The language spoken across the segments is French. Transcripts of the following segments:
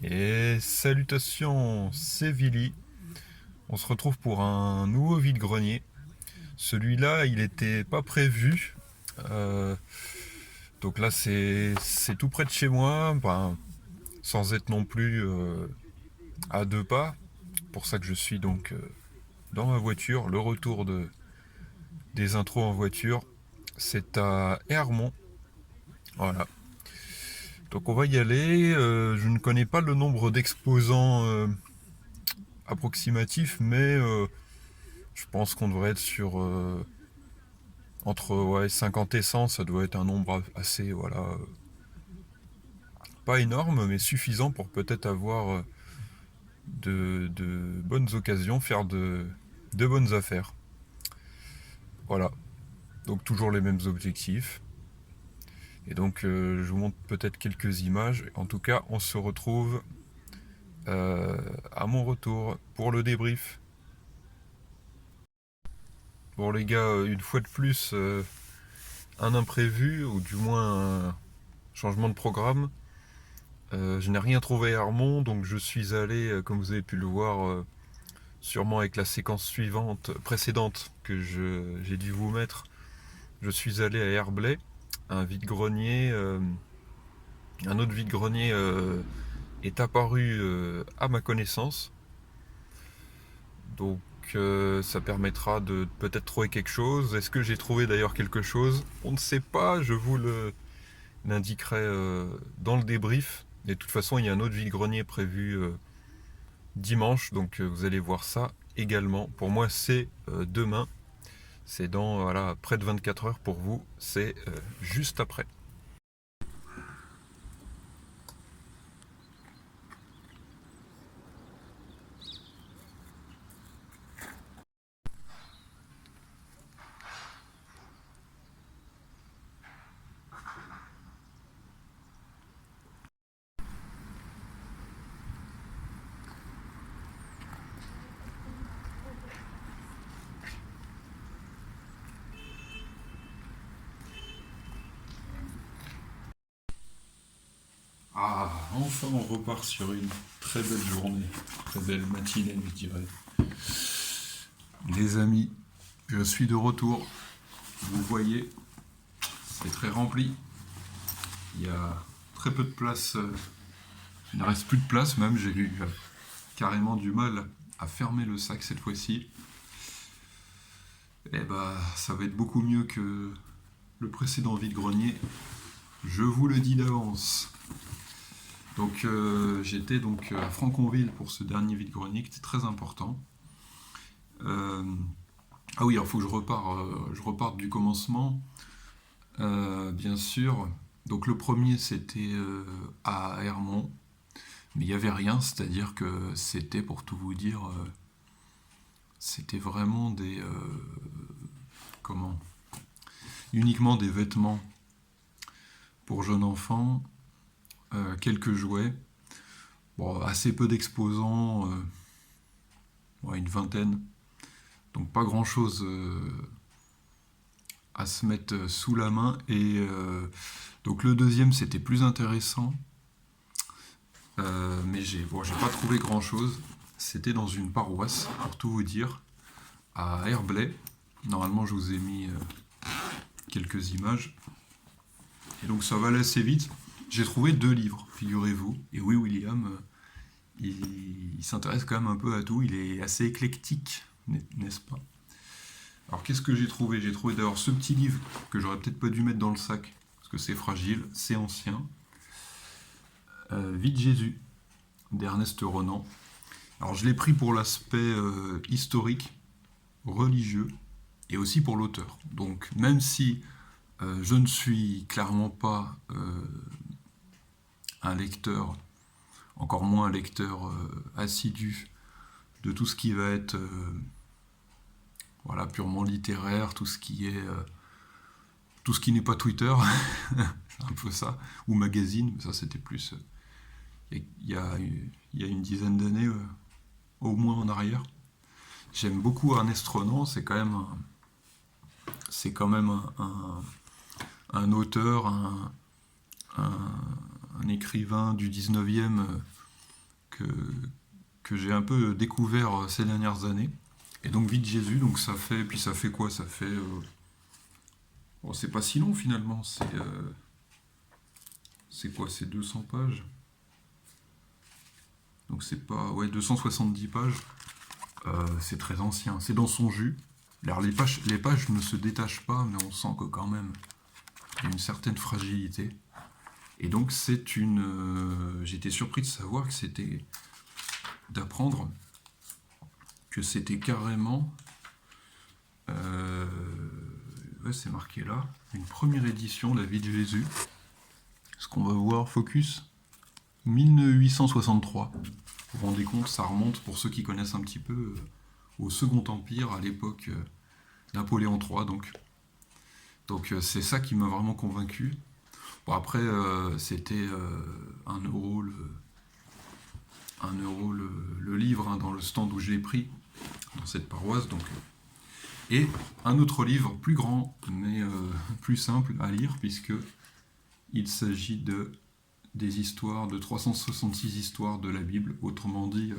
Et salutations, c'est Vili. On se retrouve pour un nouveau vide-grenier. Celui-là, il n'était pas prévu. Euh, donc là, c'est tout près de chez moi, ben, sans être non plus à 2 pas. Pour ça que je suis donc dans ma voiture. Le retour des intros en voiture, c'est à Hermont. Voilà. Donc on va y aller. Je ne connais pas le nombre d'exposants approximatifs, mais je pense qu'on devrait être sur entre 50 et 100, ça doit être un nombre assez, voilà, pas énorme, mais suffisant pour peut-être avoir de bonnes occasions, faire de bonnes affaires. Voilà, donc toujours les mêmes objectifs. Et donc je vous montre peut-être quelques images. En tout cas, on se retrouve à mon retour pour le débrief. Bon les gars, une fois de plus, un imprévu, ou du moins un changement de programme. Je n'ai rien trouvé à Hermont, donc je suis allé, comme vous avez pu le voir, sûrement avec la séquence suivante, précédente que j'ai dû vous mettre. Je suis allé à Herblay, un vide-grenier, un autre vide-grenier est apparu à ma connaissance, donc ça permettra de peut-être trouver quelque chose. Est-ce que j'ai trouvé d'ailleurs quelque chose? On ne sait pas, je vous l'indiquerai dans le débrief. Et de toute façon, il y a un autre vide-grenier prévu dimanche, donc vous allez voir ça également. Pour moi, c'est demain. C'est dans voilà, près de 24 heures pour vous. C'est juste après. Ah, enfin on repart sur une très belle journée, très belle matinée, je dirais. Les amis, je suis de retour. Vous voyez, c'est très rempli. Il y a très peu de place. Il ne reste plus de place même. J'ai eu carrément du mal à fermer le sac cette fois-ci. Et bah, ça va être beaucoup mieux que le précédent vide-grenier. Je vous le dis d'avance. Donc j'étais donc à Franconville pour ce dernier vide-grenier qui était très important. Euh, ah oui, il faut que je reparte du commencement. Bien sûr. Donc le premier c'était à Hermont, mais il n'y avait rien, c'est-à-dire que c'était, pour tout vous dire, c'était vraiment des comment uniquement des vêtements pour jeunes enfants, quelques jouets, bon, assez peu d'exposants, ouais, une vingtaine, donc pas grand-chose à se mettre sous la main. Et donc le deuxième c'était plus intéressant, mais j'ai pas trouvé grand-chose. C'était dans une paroisse, pour tout vous dire, à Herblay. Normalement, je vous ai mis quelques images. Et donc, ça va aller assez vite. J'ai trouvé 2 livres, figurez-vous. Et oui, William, il s'intéresse quand même un peu à tout. Il est assez éclectique, n'est-ce pas? Alors, qu'est-ce que j'ai trouvé? J'ai trouvé d'ailleurs ce petit livre que j'aurais peut-être pas dû mettre dans le sac, parce que c'est fragile, c'est ancien. Vite Jésus, d'Ernest Renan. Alors, je l'ai pris pour l'aspect historique, religieux, et aussi pour l'auteur. Donc, même si je ne suis clairement pas un lecteur, encore moins un lecteur assidu de tout ce qui va être voilà, purement littéraire, tout ce qui n'est pas Twitter, c'est un peu ça, ou magazine, mais ça c'était plus il y a une dizaine d'années au moins en arrière. J'aime beaucoup Ernest Renan, c'est quand même un auteur, un écrivain du 19e que j'ai un peu découvert ces dernières années. Et donc Vie de Jésus, donc ça fait quoi? Ça fait bon, c'est pas si long finalement, c'est quoi? C'est 200 pages. Donc c'est pas, ouais, 270 pages. C'est très ancien, c'est dans son jus. Alors les pages ne se détachent pas, mais on sent que quand même il y a une certaine fragilité. Et donc j'étais surpris de savoir d'apprendre que c'était carrément, ouais, c'est marqué là, une première édition de la vie de Jésus. Ce qu'on va voir, focus, 1863. Vous vous rendez compte, ça remonte, pour ceux qui connaissent un petit peu, au Second Empire, à l'époque Napoléon III. Donc c'est ça qui m'a vraiment convaincu. Bon, après, c'était 1 € le livre, hein, dans le stand où je l'ai pris, dans cette paroisse. Donc, et un autre livre plus grand, mais plus simple à lire, puisque il s'agit des histoires, de 366 histoires de la Bible, autrement dit,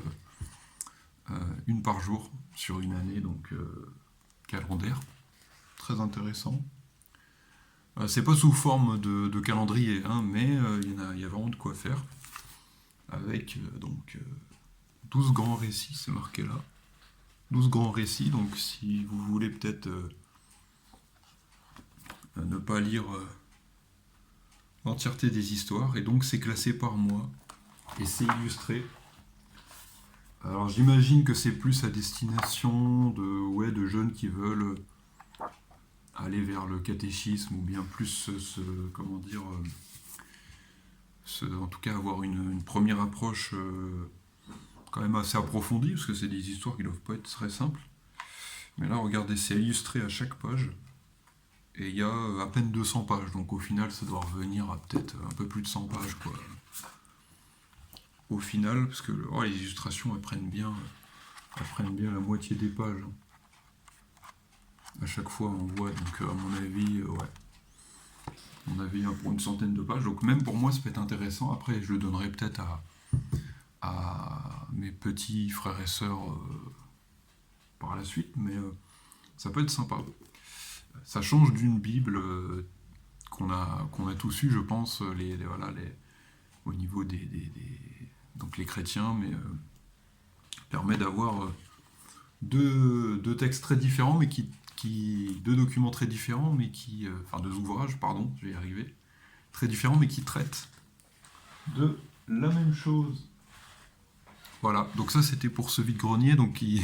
une par jour sur une année, donc calendaire. Très intéressant. C'est pas sous forme de calendrier, hein, mais il y a vraiment de quoi faire. Avec 12 grands récits, c'est marqué là. 12 grands récits, donc si vous voulez peut-être ne pas lire l'entièreté des histoires, et donc c'est classé par mois, et c'est illustré. Alors j'imagine que c'est plus à destination de jeunes qui veulent aller vers le catéchisme, ou bien plus en tout cas avoir une première approche quand même assez approfondie, parce que c'est des histoires qui ne doivent pas être très simples. Mais là, regardez, c'est illustré à chaque page, et il y a à peine 200 pages, donc au final, ça doit revenir à peut-être un peu plus de 100 pages, quoi. Au final, parce que les illustrations, elles prennent bien la moitié des pages. À chaque fois, on voit, donc à mon avis, pour une centaine de pages. Donc même pour moi, ça peut être intéressant. Après, je le donnerai peut-être à mes petits frères et sœurs par la suite, mais ça peut être sympa. Ça change d'une Bible qu'on a tous eu, je pense, au niveau donc les chrétiens, mais permet d'avoir deux textes très différents, mais deux documents très différents, mais deux ouvrages, pardon, je vais y arriver, très différents, mais qui traitent de la même chose. Voilà, donc ça c'était pour ce vide-grenier, donc qui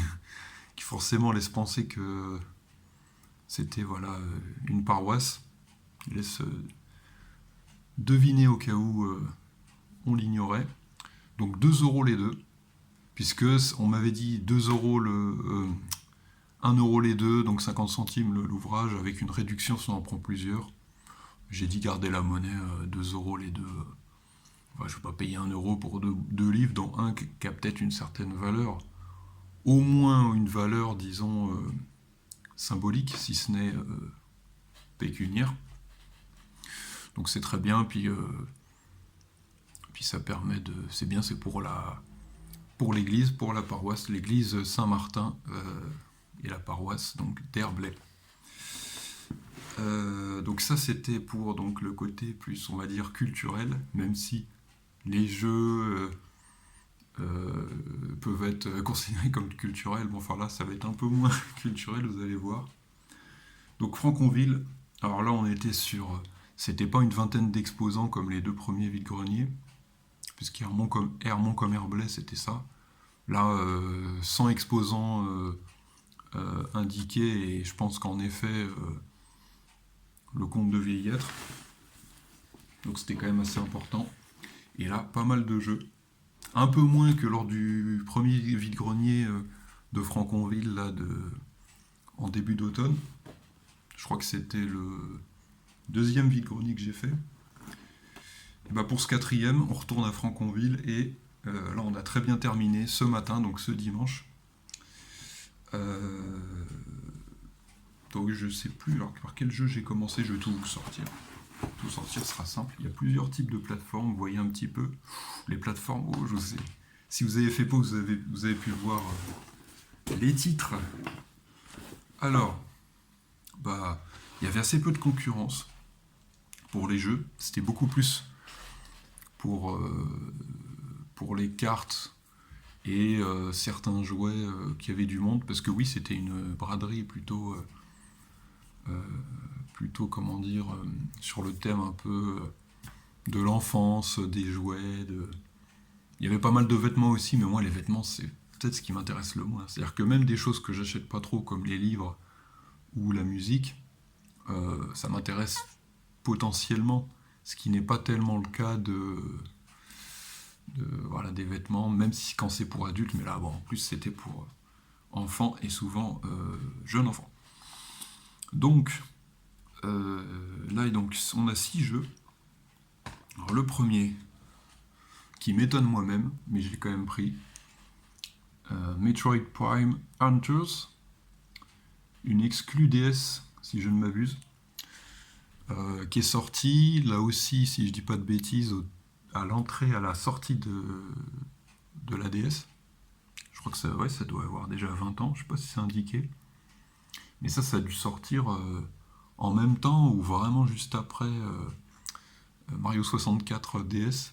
forcément laisse penser que c'était une paroisse. Il laisse deviner au cas où on l'ignorait. Donc 2 € les deux, puisque on m'avait dit 2 € 1 € les deux, donc 50 centimes l'ouvrage, avec une réduction si on en prend plusieurs. J'ai dit garder la monnaie, 2 € les deux. Je ne vais pas payer 1 € pour deux livres, dont un qui a peut-être une certaine valeur. Au moins une valeur, disons, symbolique, si ce n'est pécuniaire. Donc c'est très bien, puis ça permet de... C'est bien, c'est pour l'église, pour la paroisse, l'église Saint-Martin et la paroisse donc d'Herblay. Donc ça c'était pour donc le côté plus, on va dire, culturel, même si les jeux peuvent être considérés comme culturels. Bon, enfin là ça va être un peu moins culturel, vous allez voir. Donc Franconville, alors là on était c'était pas une vingtaine d'exposants comme les deux premiers vide-greniers, puisqu'Hermont comme Herblay c'était ça. Là, 100 exposants indiqués, et je pense qu'en effet, le comte de Vieillêtre. Donc c'était quand même assez important. Et là, pas mal de jeux. Un peu moins que lors du premier vide-grenier de Franconville, là, en début d'automne. Je crois que c'était le deuxième vide-grenier que j'ai fait. Et pour ce quatrième, on retourne à Franconville, et là on a très bien terminé ce matin, donc ce dimanche. Donc je sais plus par quel jeu j'ai commencé, je vais tout vous sortir. Tout sortir sera simple. Il y a plusieurs types de plateformes, vous voyez un petit peu. Les plateformes, je sais. Si vous avez fait pause, vous avez pu voir les titres. Alors, bah, il y avait assez peu de concurrence pour les jeux. C'était beaucoup plus pour les cartes et certains jouets qui avaient du monde, parce que oui, c'était une braderie plutôt comment dire, sur le thème un peu de l'enfance, des jouets, il y avait pas mal de vêtements aussi, mais moi les vêtements c'est peut-être ce qui m'intéresse le moins. C'est-à-dire que même des choses que j'achète pas trop, comme les livres ou la musique, ça m'intéresse potentiellement, ce qui n'est pas tellement le cas voilà, des vêtements, même si quand c'est pour adultes, mais là bon, en plus c'était pour enfants et souvent jeunes enfants. Donc là donc on a 6 jeux. Alors le premier, qui m'étonne moi-même, mais j'ai quand même pris, Metroid Prime Hunters, une exclue DS, si je ne m'abuse, qui est sortie, là aussi, si je dis pas de bêtises, à l'entrée, à la sortie de la DS. Je crois que ça, ouais, ça doit avoir déjà 20 ans, je sais pas si c'est indiqué. Mais ça a dû sortir en même temps ou vraiment juste après Mario 64 DS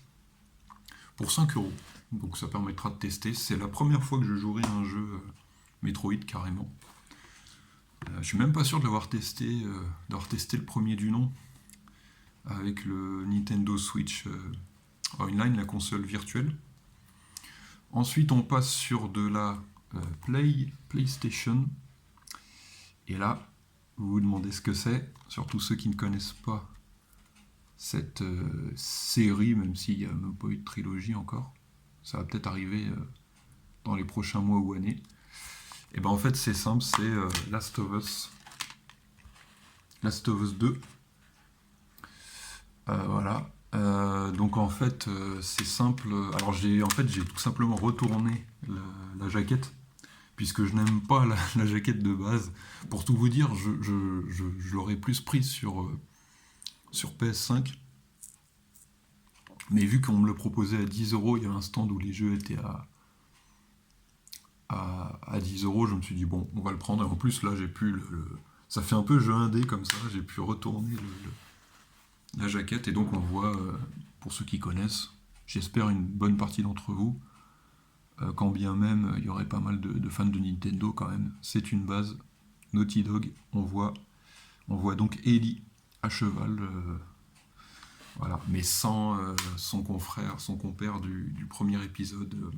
pour 5 euros. Donc ça permettra de tester. C'est la première fois que je jouerai à un jeu Metroid carrément. Je suis même pas sûr de l'avoir testé, d'avoir testé le premier du nom avec le Nintendo Switch Online, la console virtuelle. Ensuite, on passe sur de la PlayStation. Et là, vous vous demandez ce que c'est, surtout ceux qui ne connaissent pas cette série, même s'il n'y a même pas eu de trilogie encore. Ça va peut-être arriver dans les prochains mois ou années. Et ben en fait, c'est simple, c'est Last of Us 2. Voilà. Donc en fait, c'est simple. Alors j'ai tout simplement retourné la jaquette, puisque je n'aime pas la jaquette de base. Pour tout vous dire, je l'aurais plus prise sur PS5. Mais vu qu'on me le proposait à 10 euros, il y avait un stand où les jeux étaient à 10 euros, je me suis dit bon, on va le prendre. Et en plus, là, j'ai pu ça fait un peu jeu indé comme ça, j'ai pu retourner la jaquette. Et donc, on voit, pour ceux qui connaissent, j'espère une bonne partie d'entre vous, quand bien même il y aurait pas mal de fans de Nintendo quand même, c'est une base. Naughty Dog, on voit donc Ellie à cheval. Voilà, mais sans son confrère, son compère du premier épisode,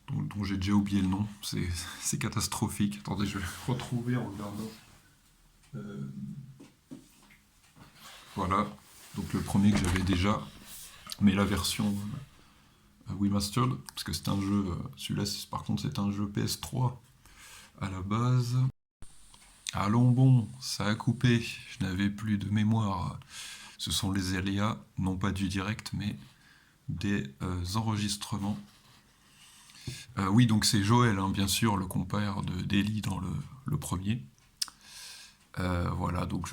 dont j'ai déjà oublié le nom. C'est catastrophique. Attendez, je vais le retrouver en regardant. Voilà, donc le premier que j'avais déjà, mais la version remastered, parce que c'est un jeu, celui-là par contre c'est un jeu PS3 à la base. Allons bon, ça a coupé, je n'avais plus de mémoire. Ce sont les aléas, non pas du direct, mais des enregistrements. Oui, donc c'est Joël, hein, bien sûr, le compère d'Ellie dans le premier. Voilà, donc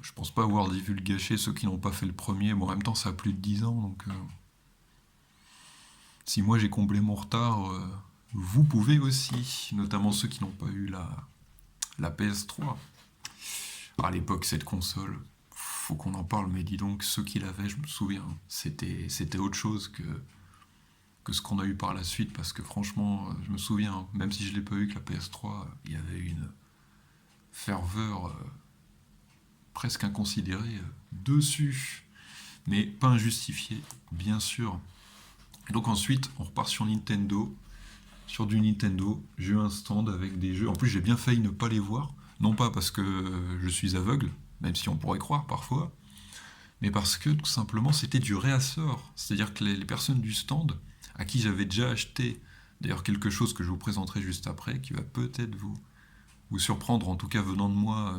je pense pas avoir divulgaché ceux qui n'ont pas fait le premier. Bon, en même temps, ça a plus de 10 ans, donc si moi j'ai comblé mon retard, vous pouvez aussi, notamment ceux qui n'ont pas eu la PS3. À l'époque, cette console, faut qu'on en parle, mais dis donc, ceux qui l'avaient, je me souviens, c'était autre chose que ce qu'on a eu par la suite, parce que franchement, je me souviens, même si je l'ai pas eu que la PS3, il y avait une ferveur presque inconsidérée dessus, mais pas injustifiée, bien sûr. Et donc ensuite, on repart sur Nintendo, sur du Nintendo. J'ai eu un stand avec des jeux. En plus, j'ai bien failli ne pas les voir, non pas parce que je suis aveugle, même si on pourrait croire parfois, mais parce que tout simplement c'était du réassort. C'est-à-dire que les personnes du stand, à qui j'avais déjà acheté d'ailleurs quelque chose que je vous présenterai juste après, qui va peut-être vous surprendre, en tout cas venant de moi,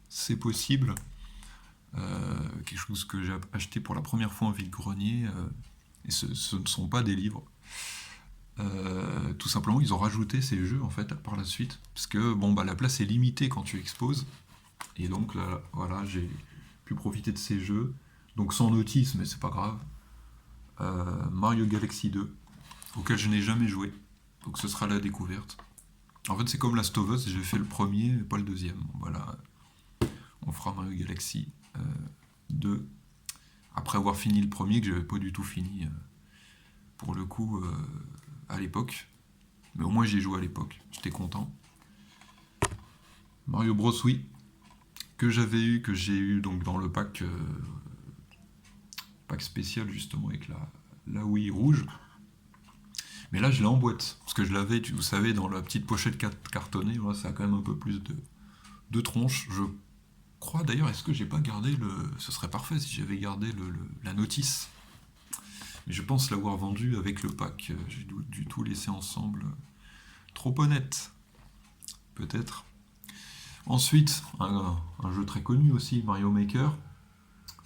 c'est possible. Quelque chose que j'ai acheté pour la première fois en vide-grenier, et ce ne sont pas des livres. Tout simplement, ils ont rajouté ces jeux en fait par la suite, parce que bon bah la place est limitée quand tu exposes, et donc là, voilà, j'ai pu profiter de ces jeux, donc sans notice, mais c'est pas grave. Mario Galaxy 2, auquel je n'ai jamais joué. Donc ce sera la découverte. En fait, c'est comme Last of Us, j'ai fait le premier, mais pas le deuxième. Voilà, on fera Mario Galaxy 2 après avoir fini le premier, que j'avais pas du tout fini pour le coup à l'époque. Mais au moins j'y ai joué à l'époque, j'étais content. Mario Bros, oui, que j'ai eu donc dans le pack spécial justement avec la Wii rouge. Mais là je l'ai en boîte, parce que je l'avais, vous savez, dans la petite pochette cartonnée, voilà, ça a quand même un peu plus de tronche. Je crois d'ailleurs, est-ce que j'ai pas gardé le... Ce serait parfait si j'avais gardé la notice. Mais je pense l'avoir vendu avec le pack, j'ai dû tout laisser ensemble. Trop honnête, peut-être. Ensuite, un jeu très connu aussi, Mario Maker.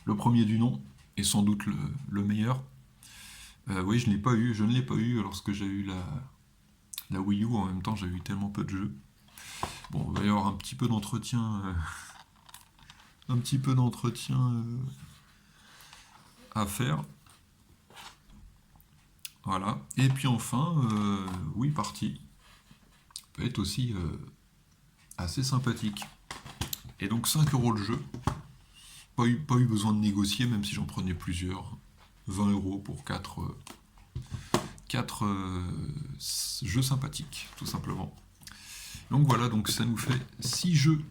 Le premier du nom, et sans doute le meilleur. Oui, je ne l'ai pas eu lorsque j'ai eu la Wii U. En même temps, j'ai eu tellement peu de jeux. Bon, il va y avoir un petit peu d'entretien, à faire. Voilà. Et puis enfin, oui, parti peut être aussi assez sympathique. Et donc 5 euros le jeu. Pas eu besoin de négocier, même si j'en prenais plusieurs. 20 euros pour 4 jeux sympathiques, tout simplement. Donc voilà, donc ça nous fait 6 jeux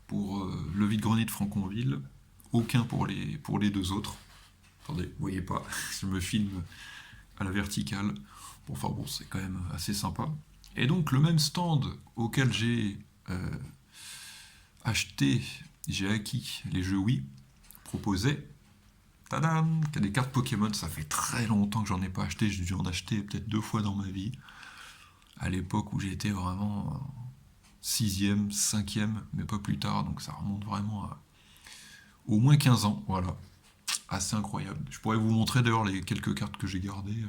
pour le vide-grenier de Franconville, aucun pour les deux autres. Attendez, vous voyez pas, je me filme à la verticale. Bon, enfin bon, c'est quand même assez sympa. Et donc le même stand auquel j'ai acquis les jeux Wii, proposait, tadam, qu'il y a des cartes Pokémon. Ça fait très longtemps que j'en ai pas acheté, j'ai dû en acheter peut-être 2 fois dans ma vie. À l'époque où j'étais vraiment 6ème, 5ème, mais pas plus tard, donc ça remonte vraiment à au moins 15 ans, voilà. Assez incroyable. Je pourrais vous montrer d'ailleurs les quelques cartes que j'ai gardées.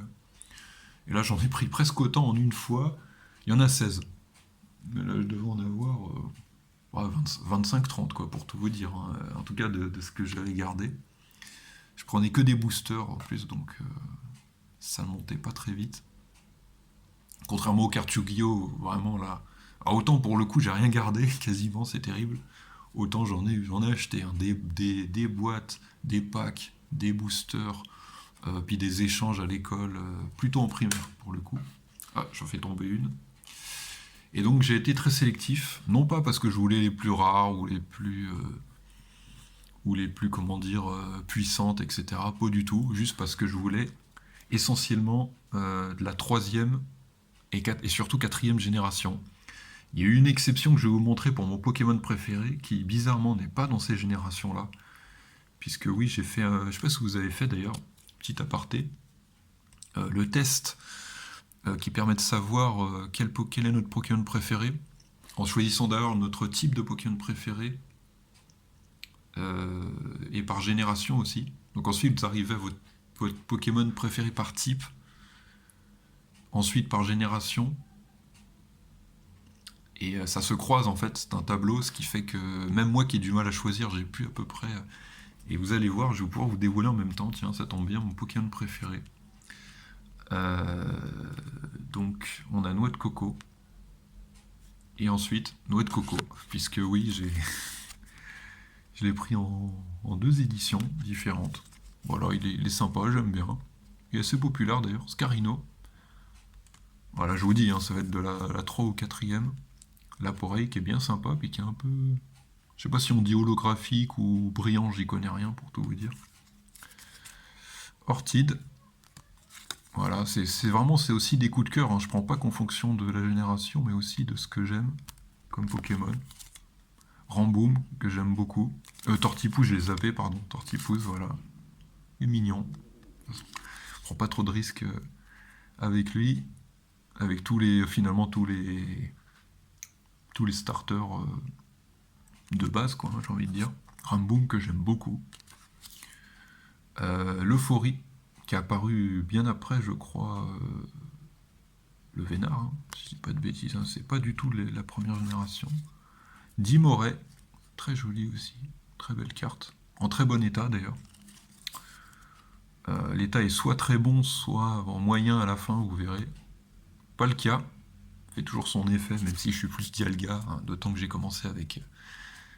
Et là, j'en ai pris presque autant en une fois. Il y en a 16. Mais là, je devais en avoir 25-30, quoi, pour tout vous dire, hein. En tout cas, de ce que j'avais gardé. Je prenais que des boosters en plus, donc ça ne montait pas très vite. Contrairement aux cartes Yu-Gi-Oh, vraiment là. Alors, autant pour le coup, j'ai rien gardé, quasiment, c'est terrible. Autant j'en ai acheté, hein, des boîtes, des packs, des boosters, puis des échanges à l'école, plutôt en primaire pour le coup. Ah, j'en fais tomber une. Et donc j'ai été très sélectif, non pas parce que je voulais les plus rares ou les plus comment dire, puissantes, etc. Pas du tout, juste parce que je voulais essentiellement de la troisième et surtout quatrième génération. Il y a eu une exception que je vais vous montrer pour mon Pokémon préféré, qui bizarrement n'est pas dans ces générations-là. Puisque oui, j'ai fait, je sais pas si vous avez fait d'ailleurs, petit aparté, le test qui permet de savoir quel est notre Pokémon préféré, en choisissant d'ailleurs notre type de Pokémon préféré, et par génération aussi. Donc ensuite, vous arrivez à votre Pokémon préféré par type, ensuite par génération, et ça se croise en fait, c'est un tableau, ce qui fait que même moi qui ai du mal à choisir, j'ai pu à peu près... Et vous allez voir, je vais pouvoir vous dévoiler en même temps, tiens, ça tombe bien, mon Pokémon préféré. Donc, on a Noix de Coco. Et ensuite, Noix de Coco, puisque oui, je l'ai pris en 2 éditions différentes. Voilà, il est sympa, j'aime bien. Il est assez populaire d'ailleurs, Scarino. Voilà, je vous dis, hein, ça va être de la 3 ou 4ème. L'Aporeille qui est bien sympa, puis qui est un peu... Je sais pas si on dit holographique ou brillant, j'y connais rien pour tout vous dire. Orchid. Voilà, c'est aussi des coups de cœur, hein. Je prends pas qu'en fonction de la génération, mais aussi de ce que j'aime comme Pokémon. Ramboom, que j'aime beaucoup. Tortipousse, je l'ai zappé, pardon. Tortipousse, voilà. Il est mignon. Je prends pas trop de risques avec lui. Avec finalement tous les starters de base, quoi, j'ai envie de dire. Ramboom, que j'aime beaucoup. L'Euphorie, qui est apparu bien après, je crois, le Vénard, hein, si je dis pas de bêtises, hein, c'est pas du tout la première génération. Dimoret, très joli aussi, très belle carte, en très bon état d'ailleurs. L'état est soit très bon, soit en moyen à la fin, vous verrez. Pas le cas. Fait toujours son effet, même si je suis plus Dialga, hein, d'autant que j'ai commencé avec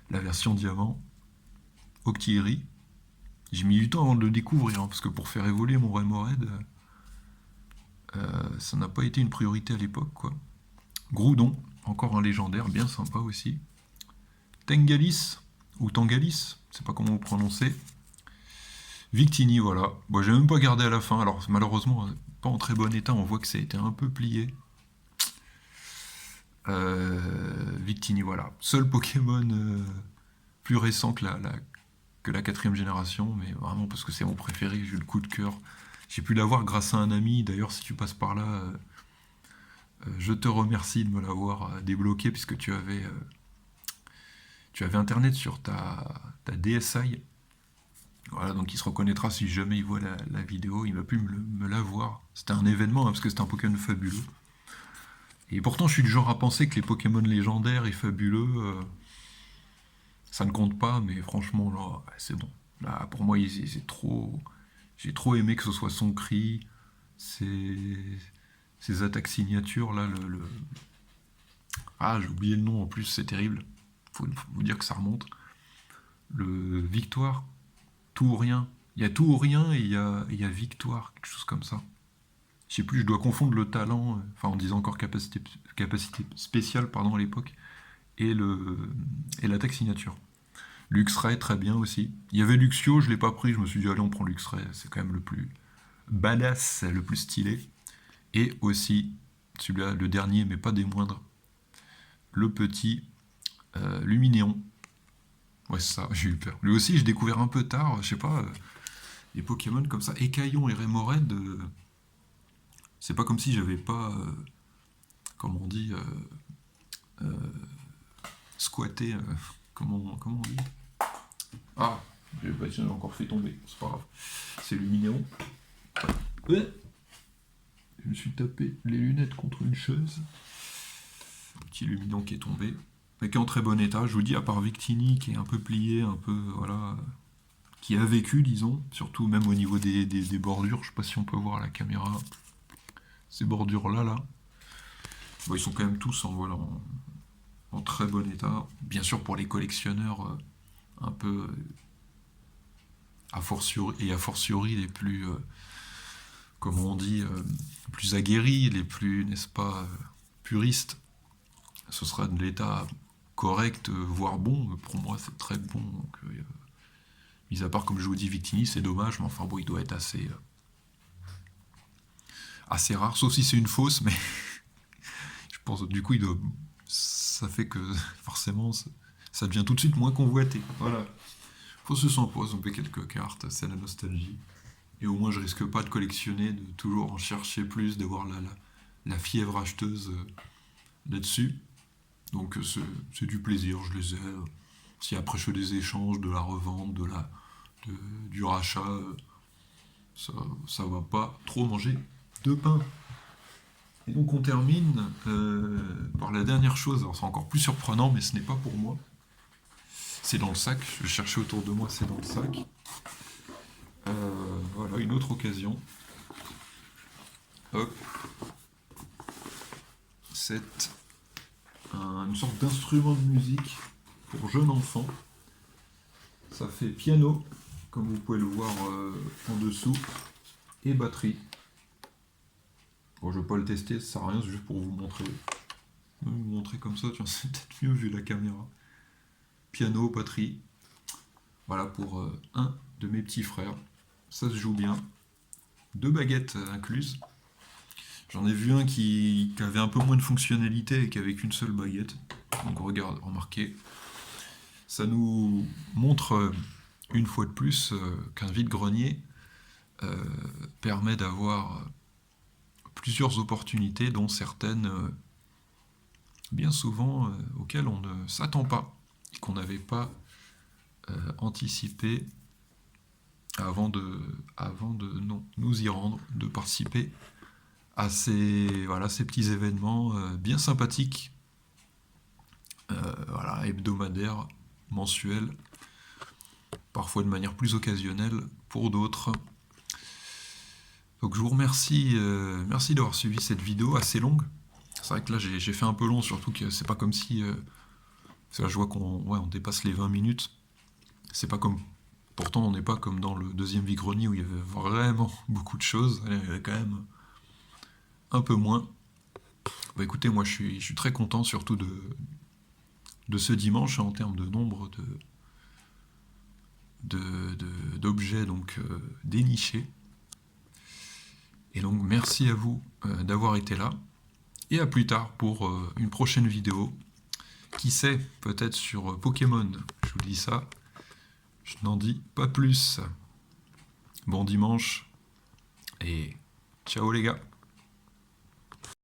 la version diamant. Octillerie. J'ai mis du temps avant de le découvrir, hein, parce que pour faire évoluer mon Remoraid, ça n'a pas été une priorité à l'époque, quoi. Groudon, encore un légendaire, bien sympa aussi. Tengalis, ou Tangalis, je sais pas comment vous prononcez. Victini, voilà. Bon, j'ai même pas gardé à la fin, alors malheureusement, pas en très bon état, on voit que ça a été un peu plié. Victini, voilà. Seul Pokémon plus récent que la 4ème génération, mais vraiment parce que c'est mon préféré, j'ai eu le coup de cœur. J'ai pu l'avoir grâce à un ami, d'ailleurs si tu passes par là, je te remercie de me l'avoir débloqué puisque tu avais internet sur ta DSi. Voilà, donc il se reconnaîtra si jamais il voit la vidéo, il va plus me la voir. C'était un événement, hein, parce que c'était un Pokémon fabuleux. Et pourtant je suis du genre à penser que les Pokémon légendaires et fabuleux, ça ne compte pas, mais franchement là, c'est bon. Là, pour moi, c'est trop. J'ai trop aimé que ce soit son cri, ses attaques signatures, là, Ah, j'ai oublié le nom en plus, c'est terrible. Faut vous dire que ça remonte. Le Victoire, tout ou rien. Il y a tout ou rien et il y a Victoire, quelque chose comme ça. Je sais plus, je dois confondre le talent, enfin en disant encore capacité spéciale, pardon, à l'époque, et l'attaque signature. Luxray, très bien aussi. Il y avait Luxio, je l'ai pas pris, je me suis dit allez on prend Luxray, c'est quand même le plus badass, le plus stylé. Et aussi, celui-là, le dernier, mais pas des moindres, le petit Luminéon. Ouais, c'est ça, j'ai eu peur. Lui aussi, j'ai découvert un peu tard, je sais pas, des Pokémon comme ça. Écaillon et Remoraid, c'est pas comme si j'avais pas, comment on dit, squatté, comment on dit. Ah, j'ai encore fait tomber, c'est pas grave. C'est Luminéon. Ouais. Je me suis tapé les lunettes contre une chaise. Petit Luminéon qui est tombé. Mais qui est en très bon état, je vous dis, à part Victini qui est un peu plié, un peu, voilà, qui a vécu, disons, surtout même au niveau des bordures, je sais pas si on peut voir à la caméra, ces bordures-là, là. Bon, ils sont quand même tous voilà, en très bon état. Bien sûr, pour les collectionneurs, un peu, a fortiori les plus, comment on dit, plus aguerris, les plus, n'est-ce pas, puristes, ce sera de l'état correct, voire bon. Pour moi, c'est très bon. Donc, mis à part, comme je vous dis, Victini, c'est dommage, mais enfin bon, il doit être assez rare, sauf si c'est une fausse, mais je pense du coup, ça fait que forcément, ça devient tout de suite moins convoité. Voilà. Faut se s'empoisonner quelques cartes, c'est la nostalgie. Et au moins, je risque pas de collectionner, de toujours en chercher plus, d'avoir la fièvre acheteuse là-dessus. Donc c'est du plaisir, je les ai. Si après je fais des échanges, de la revente, du rachat, ça va pas trop manger de pain. Et donc on termine par la dernière chose, alors c'est encore plus surprenant, mais ce n'est pas pour moi. C'est dans le sac, je cherchais autour de moi, c'est dans le sac. Voilà, une autre occasion. Hop. C'est une sorte d'instrument de musique pour jeunes enfants. Ça fait piano, comme vous pouvez le voir en dessous, et batterie. Bon, je vais pas le tester, ça sert à rien, c'est juste pour vous montrer. Je vais vous montrer comme ça, tiens, c'est peut-être mieux vu la caméra. Piano, batterie. Voilà pour un de mes petits frères. Ça se joue bien. 2 baguettes incluses. J'en ai vu un qui avait un peu moins de fonctionnalité et qu'avec une seule baguette. Donc remarquez. Ça nous montre une fois de plus qu'un vide-grenier permet d'avoir plusieurs opportunités, dont certaines bien souvent auxquelles on ne s'attend pas et qu'on n'avait pas anticipé avant de nous y rendre, de participer à ces petits événements bien sympathiques, hebdomadaires, mensuels, parfois de manière plus occasionnelle pour d'autres. Donc je vous remercie, merci d'avoir suivi cette vidéo assez longue. C'est vrai que là j'ai fait un peu long, surtout que c'est pas comme si... parce que là je vois on dépasse les 20 minutes. C'est pas comme... Pourtant on n'est pas comme dans le deuxième vide-grenier où il y avait vraiment beaucoup de choses. Là, il y avait quand même un peu moins. Bah écoutez, moi je suis très content surtout de ce dimanche en termes de nombre d'objets donc dénichés. Et donc merci à vous d'avoir été là. Et à plus tard pour une prochaine vidéo. Qui sait, peut-être sur Pokémon. Je vous dis ça. Je n'en dis pas plus. Bon dimanche. Et ciao les gars.